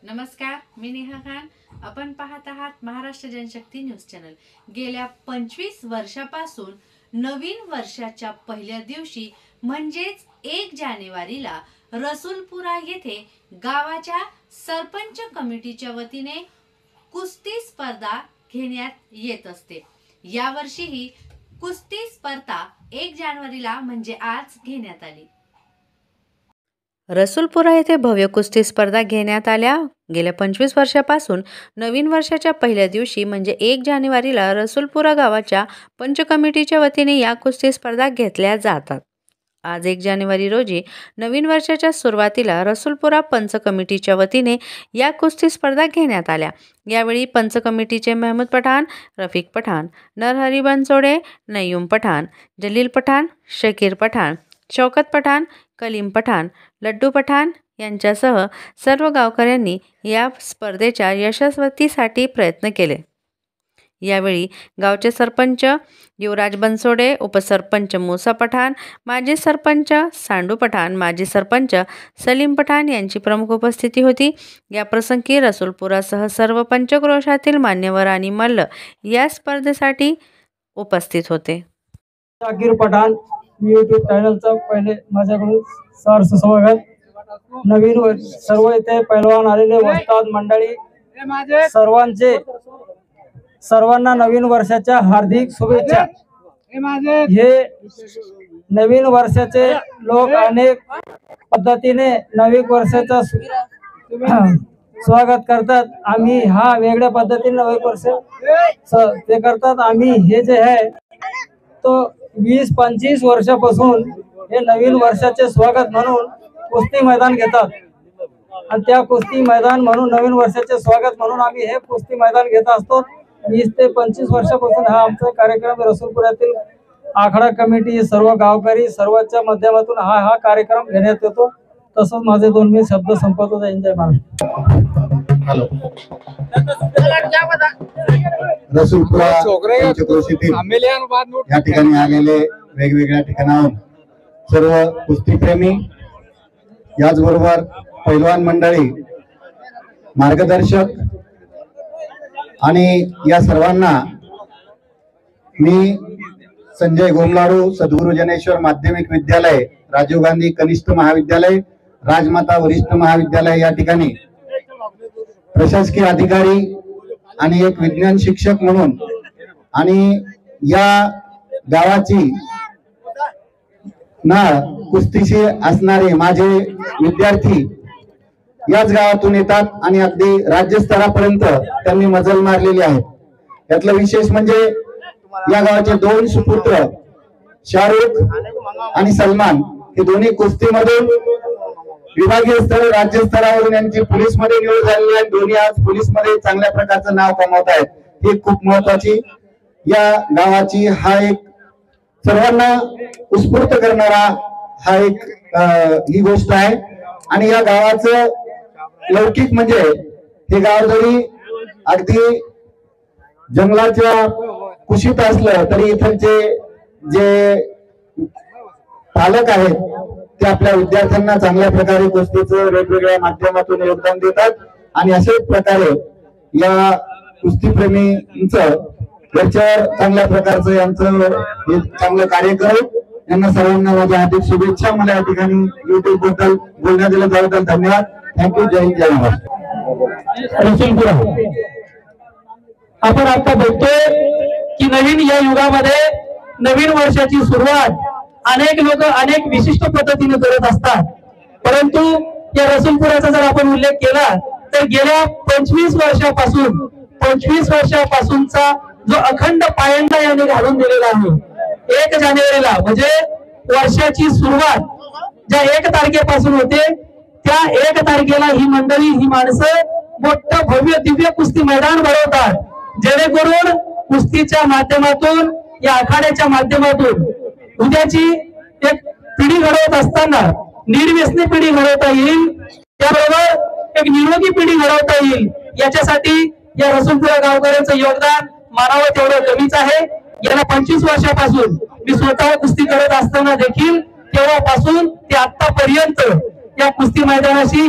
नमस्कार, मी नेहा खान. आपण पाहत आहात महाराष्ट्र जनशक्ती न्यूज चॅनल. गेल्या 25 वर्षापासून नवीन वर्षाच्या पहिल्या दिवशी म्हणजेच 1 जानेवारीला रसूलपुरा येथे गावाच्या सरपंच कमिटीच्या वतीने कुस्ती स्पर्धा घेण्यात येत असते. यावर्षी ही कुस्ती स्पर्धा 1 जानेवारीला म्हणजे आज घेण्यात आली. रसूलपुरा येथे भव्य कुस्ती स्पर्धा घेण्यात आल्या. गेल्या 25 वर्षापासून नवीन वर्षाच्या पहिल्या दिवशी म्हणजे 1 जानेवारीला रसूलपुरा गावाच्या पंच कमिटीच्या वतीने या कुस्ती स्पर्धा घेतल्या जातात. आज 1 जानेवारी रोजी नवीन वर्षाच्या सुरुवातीला रसूलपुरा पंच कमिटीच्या वतीने या कुस्ती स्पर्धा घेण्यात आल्या. यावेळी पंच कमिटीचे महमूद पठाण, रफिक पठाण, नरहरी बनसोडे, नय्यूम पठाण, जलील पठाण, शकीर पठाण, शौकत पठाण, कलीम पठाण, लड्डू पठाण यांच्यासह सर्व गावकऱ्यांनी या स्पर्धेच्या यशस्वीसाठी प्रयत्न केले. यावेळी गावचे सरपंच युवराज बनसोडे, उपसरपंच मूसा पठाण, माजी सरपंच सांडू पठाण, माजी सरपंच सलीम पठाण यांची प्रमुख उपस्थिती होती. या प्रसंगी रसूलपुरासह सर्व पंचक्रोशातील मान्यवर आणि मल्ल या स्पर्धेसाठी उपस्थित होते. शकीर पठाण यूट्यूब चॅनलचं पहिले माझ्याकडून सहर्ष स्वागत. नवीन वर्ष सर्व इथे पैलवान आलेले वस्ताद मंडळी सर्वांना नवीन वर्षाच्या हार्दिक शुभेच्छा. हे नवीन वर्षाचे लोक अनेक पद्धतीने नवीन वर्षाचा स्वागत करतात. आम्ही हा वेगळ्या पद्धतीने नवीन वर्ष ते करतात. आम्ही हे जे आहे तो 20-25 वर्षापासून हे नवीन वर्षाचे स्वागत म्हणून कुस्ती मैदान घेतात आणि त्या कुस्ती मैदान म्हणून नवीन वर्षाचे स्वागत म्हणून आम्ही हे कुस्ती मैदान घेत असतो. 20 ते 25 वर्षापासून हा आमचा कार्यक्रम रसूलपुरातील आखाडा कमिटी सर्व गावकरी सर्वांच्या माध्यमातून हा कार्यक्रम घेण्यात येतो. तसंच माझे 2 मी शब्द संपवतो. एन्जॉय महाराष्ट्र. हॅलो, रसूलपुरा पंचक्रोशीतील या ठिकाणी आलेले वेगवेगळ्या ठिकाणाहून सर्व कुस्तीप्रेमी, याचबरोबर पैलवान मंडळी, मार्गदर्शक आणि या सर्वांना मी संजय गोमलाडू सद्गुरू जनेश्वर माध्यमिक विद्यालय, राजीव गांधी कनिष्ठ महाविद्यालय, राजमाता वरिष्ठ महाविद्यालय या ठिकाणी प्रशासकीय अधिकारी आणि एक विज्ञान शिक्षक म्हणून आणि या गावाची ना कुस्तीशी असणारे माझे विद्यार्थी याच गावातून येतात आणि अगदी राज्यस्तरापर्यंत त्यांनी मजल मारलेली आहे. यातलं विशेष म्हणजे या गावाचे 2 सुपुत्र शाहरुख आणि सलमान हे दोन्ही कुस्तीमधून विभागीय स्तर राज्यस्तरावरून यांची पोलीस मध्ये निवड झालेली आहे. दोन्ही आज पोलीस मध्ये चांगल्या प्रकारचं नाव कमावत आहेत. ही खूप महत्वाची या गावाची हा एक सर्वांना उत्स्फूर्त करणारा हा एक ही गोष्ट आहे. आणि या गावाचं लौकिक म्हणजे हे गाव जरी अगदी जंगलाच्या कुशीत असलं तरी इथलचे जे पालक आहेत ते आपल्या विद्यार्थ्यांना चांगल्या प्रकारे कुस्तीचं वेगवेगळ्या माध्यमातून योगदान देतात. आणि अशाच प्रकारे या कुस्तीप्रेमींचं याच्यावर चांगल्या प्रकारचं यांचं हे चांगलं कार्य करू. यांना सर्वांना माझ्या हार्दिक शुभेच्छा. मला या ठिकाणी युट्यूब बद्दल बोलण्यात दिलं त्याबद्दल धन्यवाद. थँक्यू. जय हिंद, जय महाराष्ट्र. रसूलपुरा आपण आता बघतोय की नवीन या युगामध्ये नवीन वर्षाची सुरुवात अनेक लोक अनेक विशिष्ट पद्धतीने करत असतात. परंतु या रसूलपुराचा जर आपण उल्लेख केला तर गेल्या 25 वर्षापासूनचा जो अखंड पायंडा यांनी घालून दिलेला आहे, 1 जानेवारीला म्हणजे वर्षाची सुरुवात ज्या 1 तारखेपासून होते त्या 1 तारखेला ही मंडळी, ही माणसं मोठं भव्य दिव्य कुस्ती मैदान भरवतात. जेणेकरून कुस्तीच्या माध्यमातून या आखाड्याच्या माध्यमातून उद्याची एक पिढी घडवत असताना निर्व्यसनी पिढी घडवता येईल, त्याबरोबर एक निरोगी पिढी घडवता येईल. याच्यासाठी या रसूलपुरा गावकऱ्यांचं योगदान मानावं तेवढं कमीच आहे. गेल्या 25 वर्षापासून मी स्वतः कुस्ती करत असताना देखील तेव्हापासून ते आतापर्यंत या कुस्ती मैदानाशी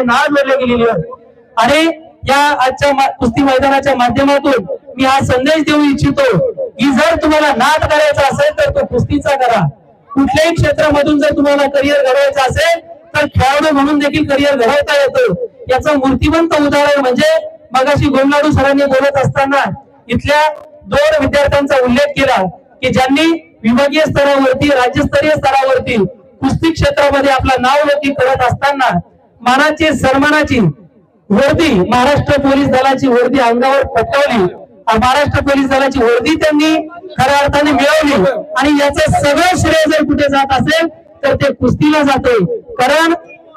नाळ जोडले गेलेली आहे। आणि या आजच्या कुस्ती मैदानाच्या माध्यमातून मी हा संदेश देऊ इच्छितो की जर तुम्हाला नाद करायचा असेल तर तो कुस्तीचा करा। कुठल्याही क्षेत्रामधून जर तुम्हाला करिअर घडवायचं असेल तर खेळाडू म्हणून देखील करिअर घडवता येतं। याचं मूर्तिमंत उदाहरण म्हणजे मगाशी गोमलाडू सरांनी बोलत असताना इथल्या 2 विद्यार्थ्यांचा उल्लेख केला की ज्यांनी विभागीय स्तरावरती राज्यस्तरीय स्तरावरती कुस्ती क्षेत्रामध्ये आपलं नाव नक्की करत असताना मानाची सन्मानाची वर्दी महाराष्ट्र पोलीस दलाची वर्दी अंगावर पटवली। महाराष्ट्र पोलीस दलाची वर्दी त्यांनी खऱ्या अर्थाने मिळवली आणि याचं सगळं श्रेय जर कुठे जात असेल तर ते कुस्तीला जाते। कारण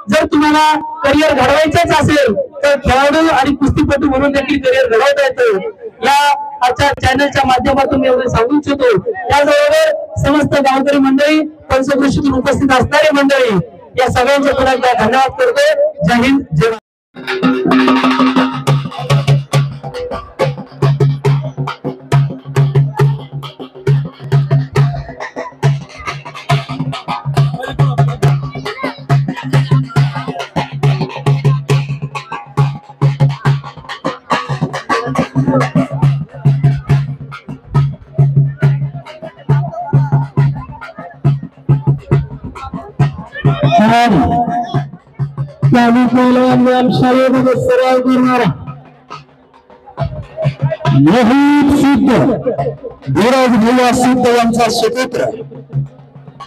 जर तुम्हाला करिअर घडवायचंच असेल तर खेळाडू आणि कुस्तीपटू म्हणून देखील करिअर घडवता येतं। या आजच्या चॅनलच्या माध्यमातून मी एवढं सांगू इच्छितो। त्याचबरोबर समस्त गावकरी मंडळी पंचक्रोशीतून उपस्थित असणारी मंडळी या सगळ्यांचे पुन्हा एकदा धन्यवाद करतो। जय हिंद जय भारत। शाळेमध्ये सराव करणारा धीरज भैया सिद्ध यांचा सुपुत्र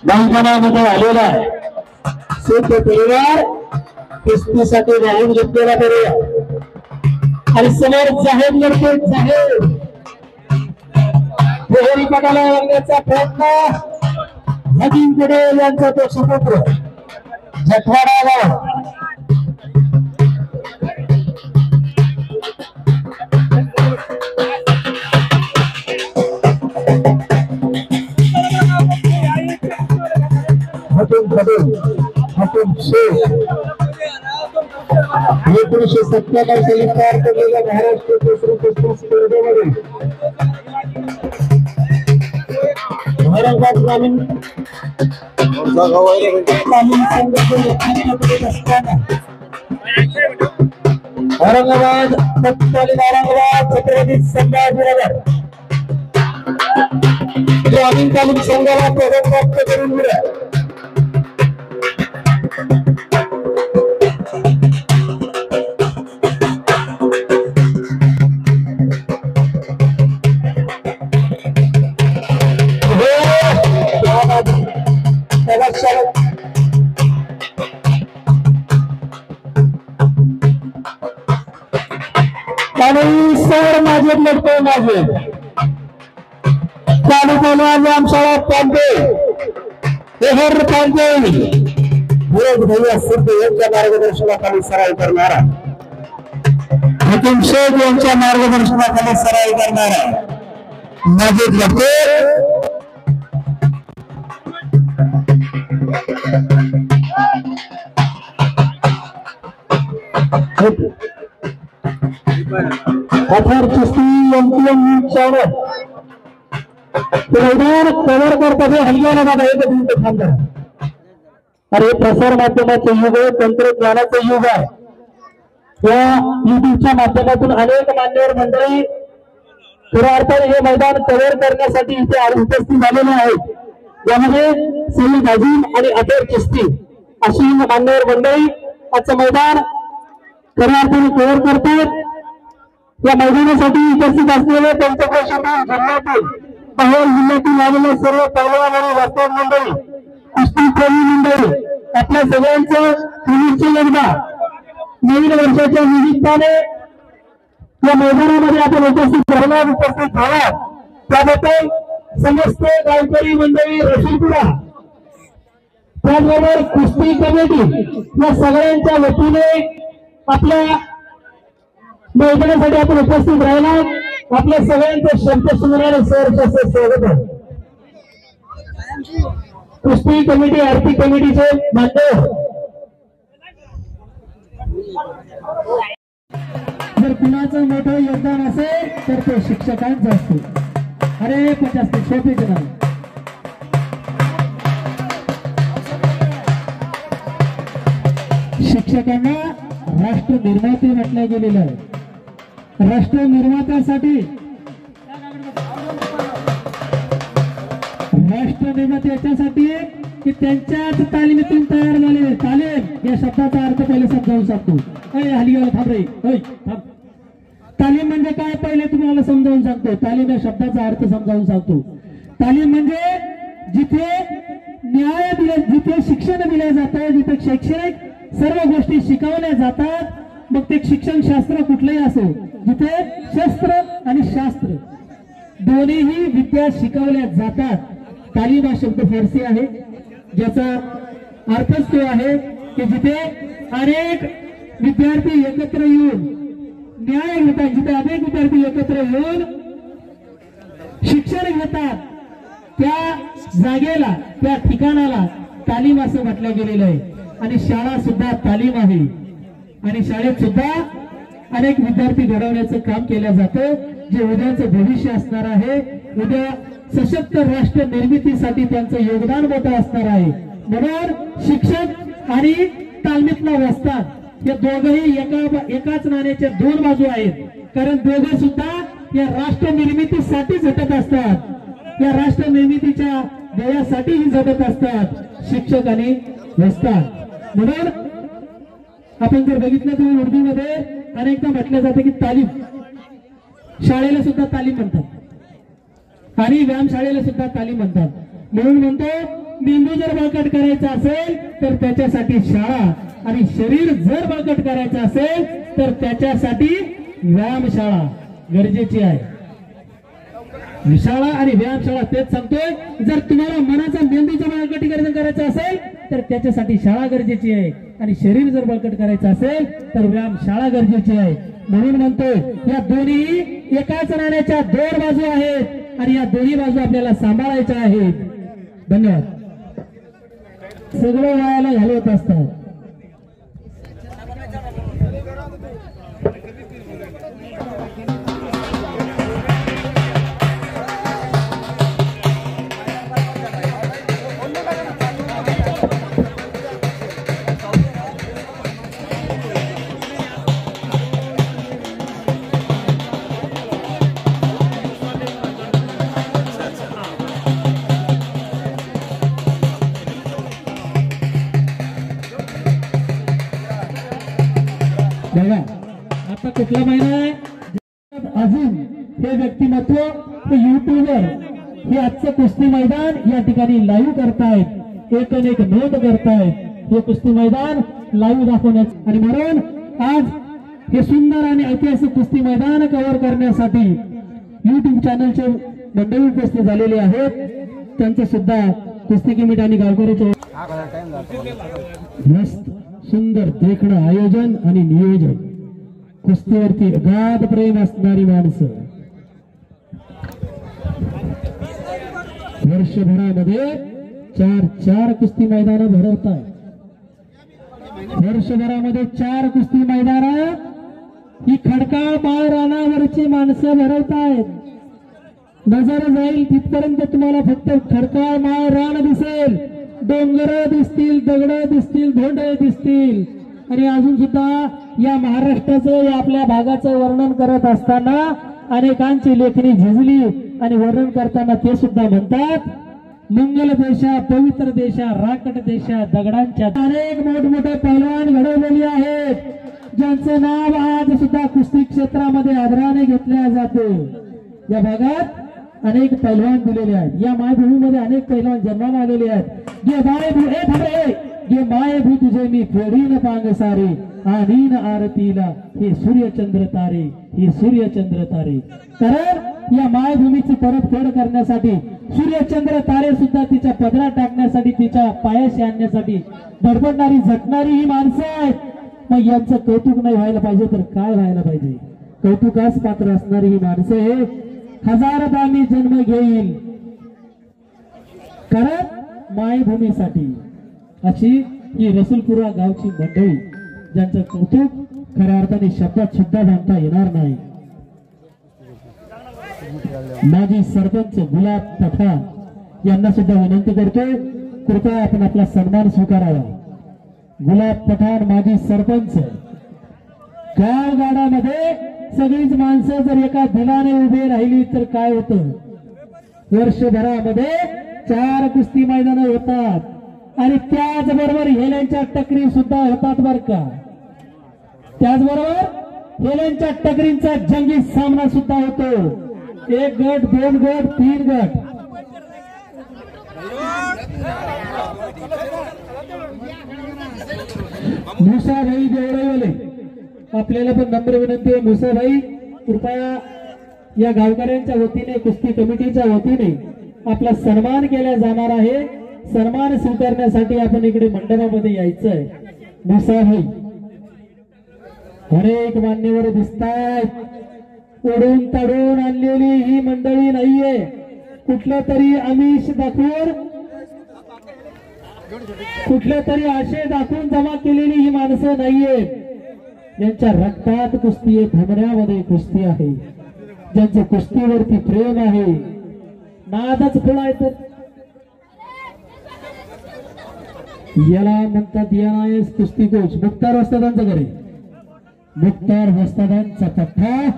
मैदानामध्ये आलेला आहे। सिद्ध परिवार कुस्तीसाठी राहून घेतलेला परिवार आणि समोर जाहीर लढते जाहीर बोहरी पटाला आणण्याचा प्रयत्न नवीन पटेल यांचा तो सुपुत्र जठवाडा गाव एकोणीसशे 97 साली पार पडलेल्या महाराष्ट्र केसरी कुस्ती स्पर्धेमध्ये औरंगाबाद ग्रामीण औरंगाबाद तत्कालीन औरंगाबाद छत्रपती संभाजीनगर ग्रामीण संघाला पदक प्राप्त करून मिळाले। सर माझे लढतोय माझे चालू व्यायामशाळा पांडे हेहर पांडे धीरज भैया सिद्ध यांच्या मार्गदर्शनाखाली सराव करणारा नितीन शेख यांच्या मार्गदर्शनाखाली सराव करणारा माझे लढतोय अथर कुस्ती मैदान कव्हर करतात हल्ल्याला बाबा एक मिनिट थांबा। अरे प्रसार माध्यमाचे युग आहे, तंत्रज्ञानाचे युग आहे। या युट्यूबच्या माध्यमातून अनेक मान्यवर मंडळी खऱ्या अर्थाने हे मैदान कव्हर करण्यासाठी इथे उपस्थित झालेले आहेत। यामध्ये सईद अजीम आणि अथर कुस्ती अशी मान्यवर मंडळी आजचं मैदान खऱ्या अर्थाने कव्हर करतात। या मैदानासाठी उपस्थित असलेले पंचक्रोशी जिल्ह्यातील बाहेर जिल्ह्यातील आलेले सर्व पैलवान आणि वस्ताद मंडळी कुस्तीप्रेमी मंडळी आपल्या सगळ्यांचं पुनश्च एकदा नवीन वर्षाच्या निमित्ताने या मैदानामध्ये आपण उपस्थित राहणार उपस्थित झाला त्याबद्दल समस्त गावकरी मंडळी रसूलपुरा त्याचबरोबर कुस्ती कमिटी या सगळ्यांच्या वतीने आपल्या मैदानासाठी आपण उपस्थित राहिला। आपल्या सगळ्यांचं शब्दसुमराने सहर्ष स्वागत आहे। कुस्ती कमिटी आरती कमिटीचे मान्यवर जर कुणाचं मोठं योगदान असेल तर ते शिक्षकांचं असते। अरे 50 सोपीच नाही। शिक्षकांना राष्ट्र निर्माते म्हटलं गेलेलं आहे। राष्ट्र निर्मात्यासाठी राष्ट्र निर्माते याच्यासाठी की त्यांच्याच तालिमीतून तयार झालेले। तालीम या शब्दाचा अर्थ पहिले समजावून सांगतो। हल्ली थांब रे, थांब। तालीम म्हणजे काय पहिले तुम्हाला समजावून सांगतो। तालीम या शब्दाचा अर्थ समजावून सांगतो। तालीम म्हणजे जिथे न्याय दिला, जिथे शिक्षण दिले जातं, जिथे शैक्षणिक सर्व गोष्टी शिकवल्या जातात, मग ते शिक्षण शास्त्र कुठलंही असो, जिथे शस्त्र आणि शास्त्र दोन्हीही विद्या शिकवल्या जातात। तालीम हा शब्द फारसी आहे, ज्याचा अर्थच तो आहे की जिथे अनेक विद्यार्थी एकत्र येऊन न्याय घेतात, जिथे अनेक विद्यार्थी एकत्र येऊन शिक्षण घेतात, त्या जागेला, त्या ठिकाणाला तालीम असं म्हटलं गेलेलं आहे। आणि शाळा सुद्धा तालीम आहे आणि शाळेत सुद्धा अनेक विद्यार्थी घडवण्याचं काम केलं जातं, जे उद्याचं भविष्य असणार आहे, उद्या सशक्त राष्ट्र निर्मितीसाठी त्यांचं योगदान मोठं असणार आहे। म्हणून शिक्षक आणि तालमीतला वस्ताद हे दोघंही एकाच नाण्याच्या दोन बाजू आहेत, कारण दोघे सुद्धा या राष्ट्र निर्मितीसाठी झटत असतात, या राष्ट्र निर्मितीच्या ध्येयासाठीही झटत असतात, शिक्षक आणि वस्ताद। म्हणून आपण जर बघितलं तर उर्दूमध्ये अनेकदा म्हटलं जातं की तालीम, शाळेला सुद्धा तालीम म्हणतात आणि व्यायामशाळेला सुद्धा तालीम म्हणतात। म्हणून म्हणतो मेंदू जर बळकट करायचा असेल तर त्याच्यासाठी शाळा, आणि शरीर जर बळकट करायचं असेल तर त्याच्यासाठी व्यायामशाळा गरजेची आहे। शाळा आणि व्यायामशाळा तेच सांगतोय, जर तुम्हाला मनाचा मेंदूचं बळकटीकरण करायचं असेल तर त्याच्यासाठी शाळा गरजेची आहे, आणि शरीर जर बळकट करायचं असेल तर व्यायामशाळा गरजेची आहे। म्हणून म्हणतोय या दोन्ही एकाच नाण्याच्या दोन बाजू आहेत आणि या दोन्ही बाजू आपल्याला सांभाळायच्या आहेत। धन्यवाद। सगळं वायाला घालवत असतात। बघा आता कुठला महिना आहे, अजून हे व्यक्तिमत्व हे युट्यूबवर हे आजचं कुस्ती मैदान या ठिकाणी लाईव्ह करतायत, एक नोंद करतायत हे कुस्ती मैदान लाईव्ह दाखवण्यात। आणि म्हणून आज हे सुंदर आणि ऐतिहासिक कुस्ती मैदान कव्हर करण्यासाठी युट्यूब चॅनलचे मंडळी उपस्थित झालेले आहेत, त्यांचं सुद्धा कुस्ती कमिटी आणि गावकऱ्याचे मस्त सुंदर देखणं आयोजन आणि नियोजन, कुस्तीवरती अगाध प्रेम असणारी माणसं वर्षभरामध्ये चार कुस्ती मैदान भरवतात। वर्षभरामध्ये 4 कुस्ती मैदान ही खडकाळ पाय रानावरची माणसं भरवतायत। नजर जाईल तिथपर्यंत तुम्हाला फक्त खडकाळ माळ रान दिसेल, डोंगर दिसतील, दगड दिसतील, धोंडे दिसतील, आणि अजून सुद्धा या महाराष्ट्राचं, या आपल्या भागाचं वर्णन करत असताना अनेकांची लेखणी झिजली आणि वर्णन करताना ते सुद्धा म्हणतात, मंगल देशा, पवित्र देशा, राकट देशा, दगडांच्या अनेक मोठमोठे पैलवान घडवलेले आहेत, ज्यांचं नाव आज सुद्धा कुस्ती क्षेत्रामध्ये आदराने घेतल्या जाते। या भागात अनेक पैलवान दिलेले आहेत, या मायभूमीमध्ये अनेक पैलवान जन्माला आलेले आहेत। ये मायभू तुझे मी फोडीन पांग सारे, आणीन आरतीला हे सूर्यचंद्र तारे, हे सूर्यचंद्र तारे। कारण या मायभूमीची परतफेड करण्यासाठी सूर्यचंद्र तारे सुद्धा तिच्या पदरात टाकण्यासाठी, तिच्या पायाशी आणण्यासाठी धडपडणारी झटणारी ही माणसं आहेत। मग यांचं कौतुक नाही व्हायला पाहिजे तर काय व्हायला पाहिजे? कौतुकास पात्र असणारी ही माणसं हे हजारदा मी जन्म घेईल कारण मायभूमीसाठी, अशी ही रसूलपुरा गावची मंडळी, ज्यांचं कौतुक खऱ्या अर्थाने शब्दात सुद्धा मानता येणार नाही। माजी सरपंच गुलाब पठाण यांना सुद्धा विनंती करतो, कृपया आपण आपला सन्मान स्वीकारावा। गुलाब पठाण माजी सरपंच गावगाडामध्ये सगळीच माणसं जर एका दिलाने उभे राहिली तर काय होतं, वर्षभरामध्ये 4 कुस्ती मैदान होतात आणि त्याचबरोबर हेल्यांच्या टकरी सुद्धा होतात बर का. त्याचबरोबर हेल्यांच्या टकरींचा जंगी सामना सुद्धा होतो. 1 गट 2 गट 3 गट. मुसाभाई देवळेवाले आपल्याला पण नम्र विनंती आहे, मुसाभाई कृपया या गावकऱ्यांच्या वतीने कुस्ती कमिटीच्या वतीने आपला सन्मान केला जाणार आहे. सन्मान स्वीकारण्यासाठी आपण इकडे मंडपामध्ये यायचंय. मुसाभाई अनेक मान्यवर दिसतायत. ओढून तडून आणलेली ही मंडळी नाहीये, कुठलं तरी आमिष दाखवून कुठले तरी आशय दाखवून जमा केलेली ही माणसं नाहीये. ज्यांच्या रक्तात कुस्ती आहे, धमन्यामध्ये कुस्ती आहे, ज्यांचं कुस्तीवरती प्रेम आहे, नादच फुलायचं. याला म्हणतात एनआयएस कुस्ती कोच मुख्तार वस्तादांचं घरी. मुख्तार वस्तादांचा पठ्ठा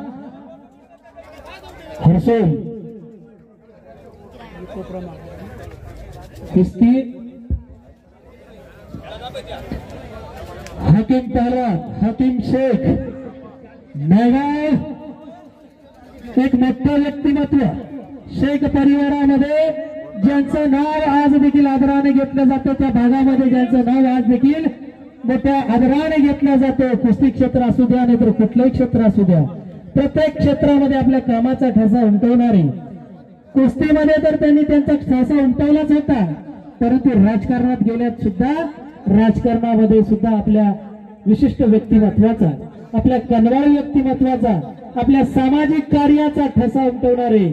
हर्षल कुस्ती हकीम पहलवान हकीम शेख नागाव. एक मोठं व्यक्तिमत्व शेख परिवारामध्ये ज्यांचं नाव आज देखील आदराने घेतलं जातं, त्या भागामध्ये ज्यांचं नाव आज देखील मोठ्या आदराने घेतलं जातं. कुस्ती क्षेत्र असू द्या नाहीतर कुठलंही क्षेत्र असू द्या, प्रत्येक क्षेत्रामध्ये आपल्या कामाचा ठसा उमटवणारे. कुस्तीमध्ये तर त्यांनी त्यांचा ठसा उमटवलाच होता, परंतु राजकारणात गेल्यात सुद्धा राजकारणामध्ये सुद्धा आपल्या विशिष्ट व्यक्तिमत्वाचा, आपल्या कनवाळी व्यक्तिमत्वाचा, आपल्या सामाजिक कार्याचा ठसा उमटवणारे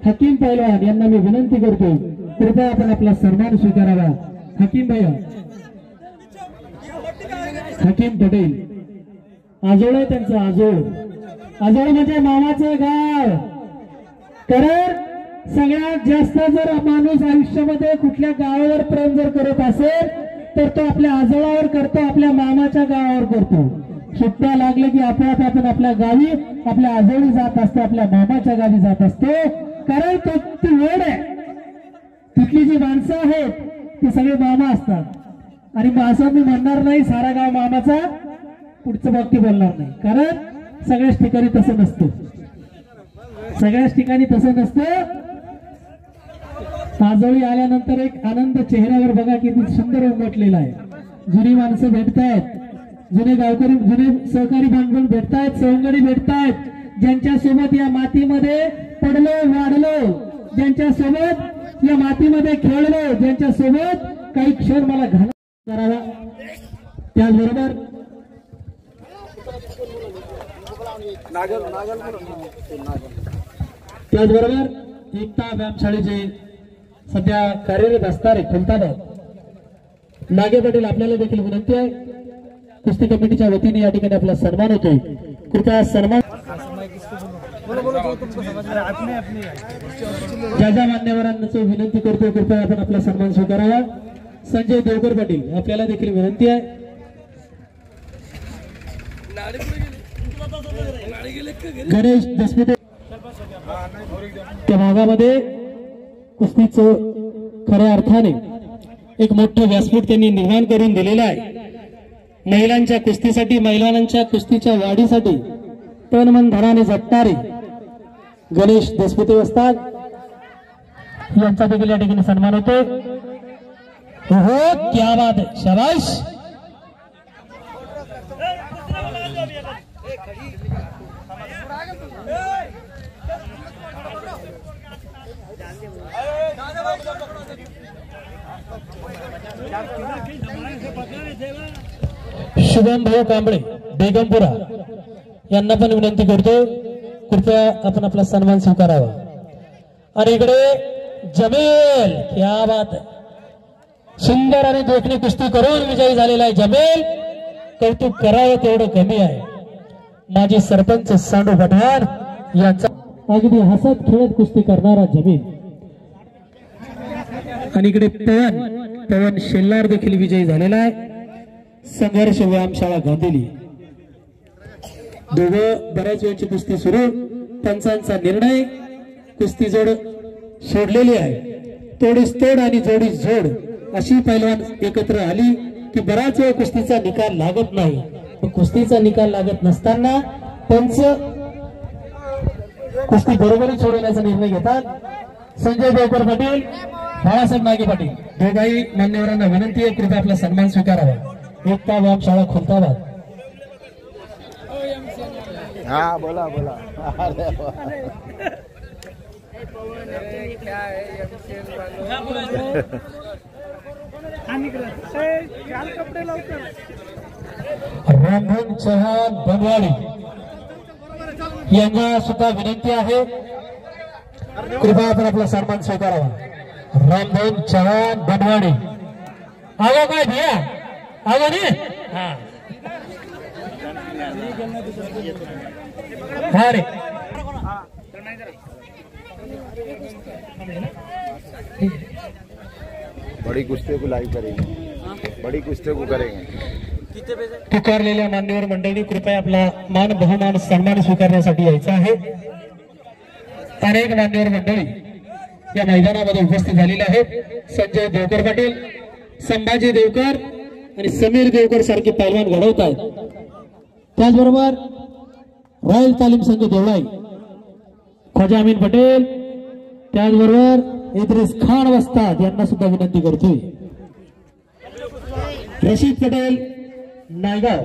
हकीम पहलवान यांना मी विनंती करतो, कृपया आपण आपला सन्मान स्वीकारावा. हकीम भैया हकीम पटेल आजोळ आहे त्यांचं. आजोळ म्हणजे मामाचं गाव. कारण सगळ्यात जास्त जर माणूस आयुष्यामध्ये कुठल्या गावावर प्रेम जर करत असेल तर तो आपल्या आजोळावर करतो, आपल्या मामाच्या गावावर करतो. सुट्ट्या लागले की आपोआप आपण आपल्या गावी आपल्या आजोळी जात असतो, आपल्या मामाच्या गावी जात असतो. कारण ती ओढ आहे, तिथली जी माणसं आहेत ती सगळे मामा असतात. आणि असं मी म्हणणार नाही सारा गाव मामाचा, पुढचं बाबती बोलणार नाही, कारण सगळ्याच ठिकाणी तसं नसतं. सगळ्याच ठिकाणी तसं नसतं. आजोळी आल्यानंतर एक आनंद चेहऱ्यावर बघा किती सुंदर उमटलेला आहे. जुनी माणसं भेटतायत, जुने गावकरी जुने सहकारी बांधव भेटतायत, सवंगडी भेटतायत, ज्यांच्या सोबत या मातीमध्ये पडलो वाढलो, ज्यांच्या सोबत या मातीमध्ये खेळलो, ज्यांच्या सोबत काही क्षण मला घालून करावा. त्याचबरोबर एकता व्यायामशाळेचे सध्या कार्यरत असणारे खुलताबाद नागे पाटील आपल्याला देखील विनंती आहे, कुस्ती कमिटीच्या वतीने या ठिकाणी आपला सन्मान होतोय. कृपया सन्मान ज्या ज्या मान्यवरांना विनंती करतो, कृपया आपण आपला सन्मान स्वीकारावा. संजय देवकर पाटील आपल्याला देखील विनंती आहे. गणेश देशमुख त्या भागामध्ये कुस्तीचं खऱ्या अर्थाने एक मोठं व्यासपीठ त्यांनी निर्माण करून दिलेलं आहे. महिलांच्या कुस्तीसाठी, महिलांच्या कुस्तीच्या वाढीसाठी तन मन धनाने झटणारे गणेश देशमुख वस्ताद यांचा देखील या ठिकाणी सन्मान होतो. हो क्या बात है, शाबाश. शुभम भाऊ कांबळे बेगमपुरा यांना पण विनंती करतो, कृपया आपण आपला सन्मान स्वीकारावा. आणि इकडे जमेल, क्या बात आहे, सुंदर आणि देखणी कुस्ती करून विजयी झालेला आहे जमेल. कौतुक करावं तेवढं कमी आहे. माजी सरपंच सांडू पठाण यांचा अगदी हसत खेळत कुस्ती करणारा जमेल. आणि इकडे पवन शेल्लार देखील विजयी झालेला आहे. संघर्ष व्यायामशाळा गांधीली. दोघं बऱ्याच वेळची कुस्ती सुरू, पंचांचा निर्णय, कुस्ती जोड सोडलेली आहे. तोडीस तोड आणि जोडीस जोड अशी पैलवान एकत्र आली की बराच वेळ कुस्तीचा निकाल लागत नाही. कुस्तीचा निकाल लागत नसताना पंच कुस्ती बरोबरीत सोडवण्याचा निर्णय घेतात. संजय देवकर पाटील, बाळासाहेब नागे पाटील दोघाही मान्यवरांना विनंती आहे कृपया आपला सन्मान स्वीकारावा. एकता व्यायाम शाळा खुलताबाद. हा बोला बोला. रामधन चव्हाण बनवाडी यांना सुद्धा विनंती आहे कृपया आपण आपला सन्मान स्वीकारावा. रामधन चव्हाण बनवाडी. आवा काय भैया, आवा ने हा रे. बड़ी कुस्ती को लाइव करेंगे, बड़ी कुस्ती को करेंगे. पुकारलेल्या मान्यवर मंडळी कृपया आपला मान बहुमान सन्मान स्वीकारण्यासाठी यायचा आहे. अनेक मान्यवर मंडळी या मैदानामध्ये उपस्थित झालेले आहेत. संजय देवकर पाटील, संभाजी देवकर आणि समीर देवकर सारखे पैलवान घडवत आहेत. त्याचबरोबर रॉयल तालीम संघ देवळाई ख्वाजा अमीन पटेल, त्याचबरोबर इद्रिस खान वस्ताद यांना सुद्धा विनंती करतोय. रशीद पटेल नायगाव.